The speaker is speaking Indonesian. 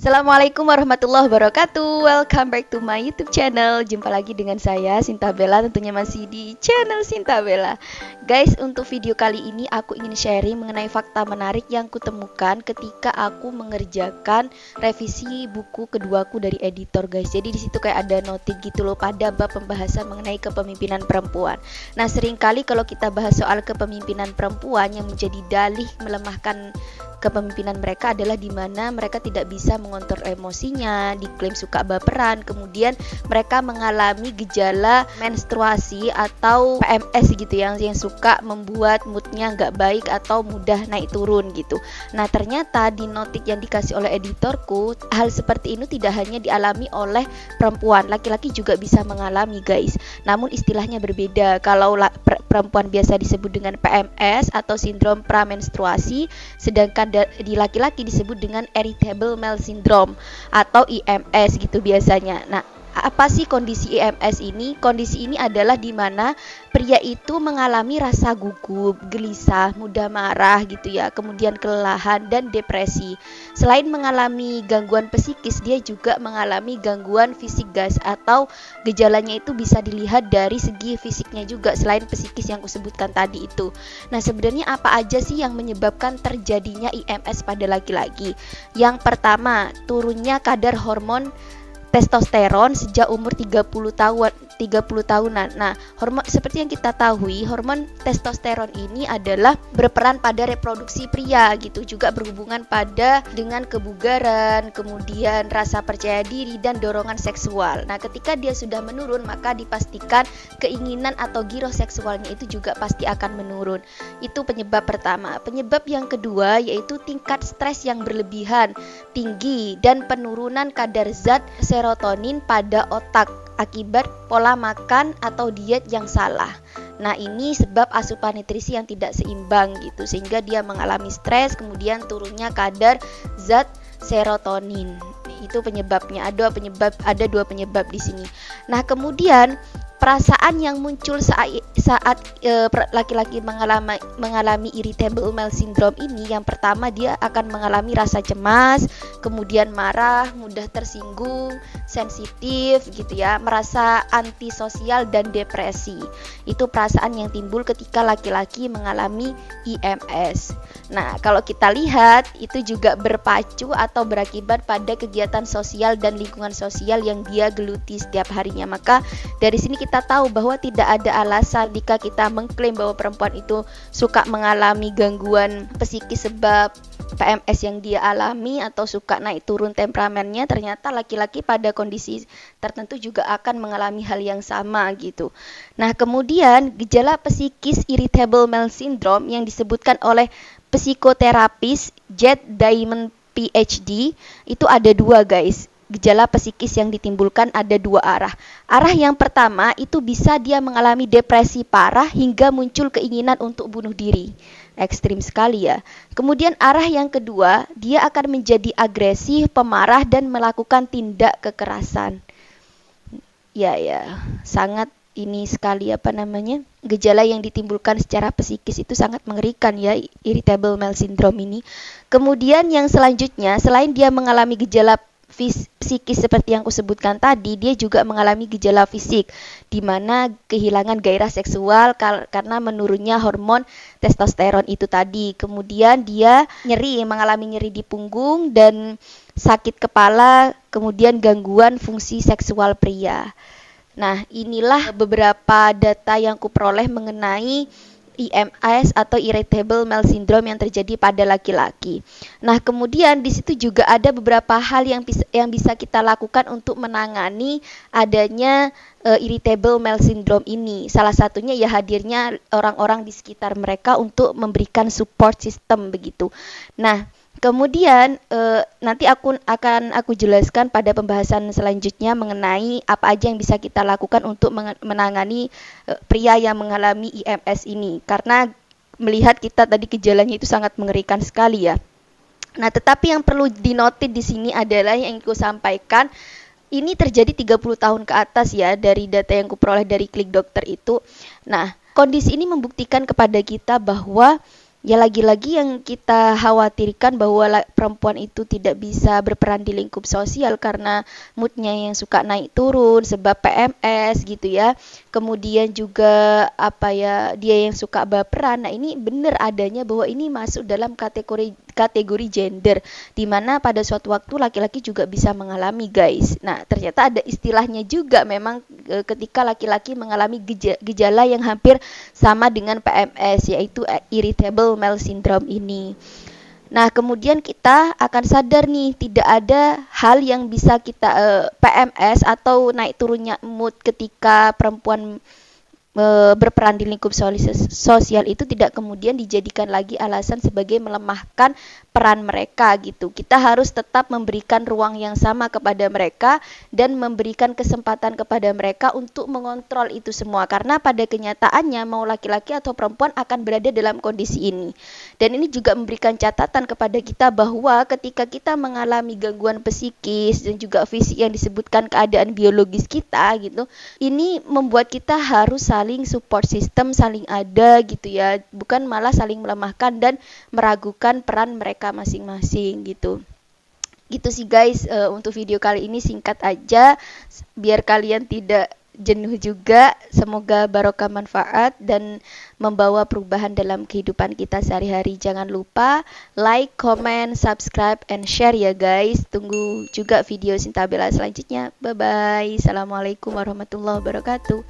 Assalamualaikum warahmatullahi wabarakatuh. Welcome back to my YouTube channel. Jumpa lagi dengan saya Sinta Bella, tentunya masih di channel Sinta Bella. Guys, untuk video kali ini aku ingin sharing mengenai fakta menarik yang kutemukan ketika aku mengerjakan revisi buku keduaku dari editor, guys. Jadi di situ kayak ada notif gitu loh pada bab pembahasan mengenai kepemimpinan perempuan. Nah, seringkali kalau kita bahas soal kepemimpinan perempuan, yang menjadi dalih melemahkan kepemimpinan mereka adalah di mana mereka tidak bisa mengontrol emosinya, diklaim suka baperan, kemudian mereka mengalami gejala menstruasi atau PMS gitu yang suka membuat moodnya nggak baik atau mudah naik turun gitu. Nah, ternyata di notit yang dikasih oleh editorku, hal seperti ini tidak hanya dialami oleh perempuan, laki-laki juga bisa mengalami, guys. Namun istilahnya berbeda. Kalau perempuan biasa disebut dengan PMS atau sindrom pramenstruasi, sedangkan di laki-laki disebut dengan irritable male syndrome atau IMS gitu biasanya. Nah, apa sih kondisi IMS ini? Kondisi ini adalah di mana pria itu mengalami rasa gugup, gelisah, mudah marah gitu ya, kemudian kelelahan dan depresi. Selain mengalami gangguan psikis, dia juga mengalami gangguan fisik, guys, atau gejalanya itu bisa dilihat dari segi fisiknya juga selain psikis yang kusebutkan tadi itu. Nah, sebenarnya apa aja sih yang menyebabkan terjadinya IMS pada laki-laki? Yang pertama, turunnya kadar hormon testosteron sejak umur 30 tahunan. Nah, hormon seperti yang kita tahu, hormon testosteron ini adalah berperan pada reproduksi pria gitu, juga berhubungan dengan kebugaran, kemudian rasa percaya diri dan dorongan seksual. Nah, ketika dia sudah menurun, maka dipastikan keinginan atau giroh seksualnya itu juga pasti akan menurun. Itu penyebab pertama. Penyebab yang kedua yaitu tingkat stres yang berlebihan, tinggi, dan penurunan kadar zat serotonin pada otak akibat pola makan atau diet yang salah. Nah, ini sebab asupan nutrisi yang tidak seimbang gitu, sehingga dia mengalami stres, kemudian turunnya kadar zat serotonin. Itu penyebabnya. Ada dua penyebab di sini. Nah, kemudian perasaan yang muncul saat laki-laki mengalami irritable male syndrome ini, yang pertama dia akan mengalami rasa cemas, kemudian marah, mudah tersinggung, sensitif gitu ya, merasa antisosial dan depresi. Itu perasaan yang timbul ketika laki-laki mengalami IMS. Nah, kalau kita lihat itu juga berpacu atau berakibat pada kegiatan sosial dan lingkungan sosial yang dia geluti setiap harinya. Maka dari sini kita tahu bahwa tidak ada alasan jika kita mengklaim bahwa perempuan itu suka mengalami gangguan psikis sebab PMS yang dia alami atau suka naik turun temperamennya, ternyata laki-laki pada kondisi tertentu juga akan mengalami hal yang sama gitu. Nah, kemudian gejala psikis irritable male syndrome yang disebutkan oleh psikoterapis Jed Diamond PhD itu ada dua, guys. Gejala psikis yang ditimbulkan ada dua arah. Arah yang pertama itu bisa dia mengalami depresi parah hingga muncul keinginan untuk bunuh diri. Ekstrim sekali ya. Kemudian arah yang kedua, dia akan menjadi agresif, pemarah, dan melakukan tindak kekerasan. Ya, sangat ini sekali gejala yang ditimbulkan secara psikis itu sangat mengerikan ya, irritable male syndrome ini. Kemudian yang selanjutnya, selain dia mengalami gejala psikis seperti yang kusebutkan tadi, dia juga mengalami gejala fisik, di mana kehilangan gairah seksual karena menurunnya hormon testosteron itu tadi. Kemudian dia mengalami nyeri di punggung dan sakit kepala, kemudian gangguan fungsi seksual pria. Nah, inilah beberapa data yang kuperoleh mengenai IMS atau irritable male syndrome yang terjadi pada laki-laki. Nah, kemudian di situ juga ada beberapa hal yang bisa kita lakukan untuk menangani adanya irritable male syndrome ini. Salah satunya ya hadirnya orang-orang di sekitar mereka untuk memberikan support system begitu. Nah, Kemudian nanti akan aku jelaskan pada pembahasan selanjutnya mengenai apa aja yang bisa kita lakukan untuk menangani pria yang mengalami IMS ini. Karena melihat kita tadi gejalanya itu sangat mengerikan sekali ya. Nah, tetapi yang perlu dinotit di sini adalah yang aku sampaikan, ini terjadi 30 tahun ke atas ya dari data yang kuperoleh dari Klik Dokter itu. Nah, kondisi ini membuktikan kepada kita bahwa ya lagi-lagi yang kita khawatirkan bahwa perempuan itu tidak bisa berperan di lingkup sosial karena moodnya yang suka naik turun sebab PMS gitu ya. Kemudian juga apa ya, dia yang suka baperan. Nah, ini benar adanya bahwa ini masuk dalam kategori gender, di mana pada suatu waktu laki-laki juga bisa mengalami, guys. Nah, ternyata ada istilahnya juga memang ketika laki-laki mengalami gejala yang hampir sama dengan PMS, yaitu irritable male syndrome ini. Nah, kemudian kita akan sadar nih, tidak ada hal yang bisa kita PMS atau naik turunnya mood ketika perempuan berperan di lingkup sosial itu tidak kemudian dijadikan lagi alasan sebagai melemahkan peran mereka gitu. Kita harus tetap memberikan ruang yang sama kepada mereka dan memberikan kesempatan kepada mereka untuk mengontrol itu semua, karena pada kenyataannya mau laki-laki atau perempuan akan berada dalam kondisi ini. Dan ini juga memberikan catatan kepada kita bahwa ketika kita mengalami gangguan psikis dan juga fisik yang disebutkan keadaan biologis kita gitu, ini membuat kita harus saling support system, saling ada gitu ya, bukan malah saling melemahkan dan meragukan peran mereka masing-masing gitu. Gitu sih guys, untuk video kali ini singkat aja biar kalian tidak jenuh juga. Semoga barokah manfaat dan membawa perubahan dalam kehidupan kita sehari-hari. Jangan lupa like, comment, subscribe, and share ya guys. Tunggu juga video Sinta Bella selanjutnya. Bye bye. Assalamualaikum warahmatullahi wabarakatuh.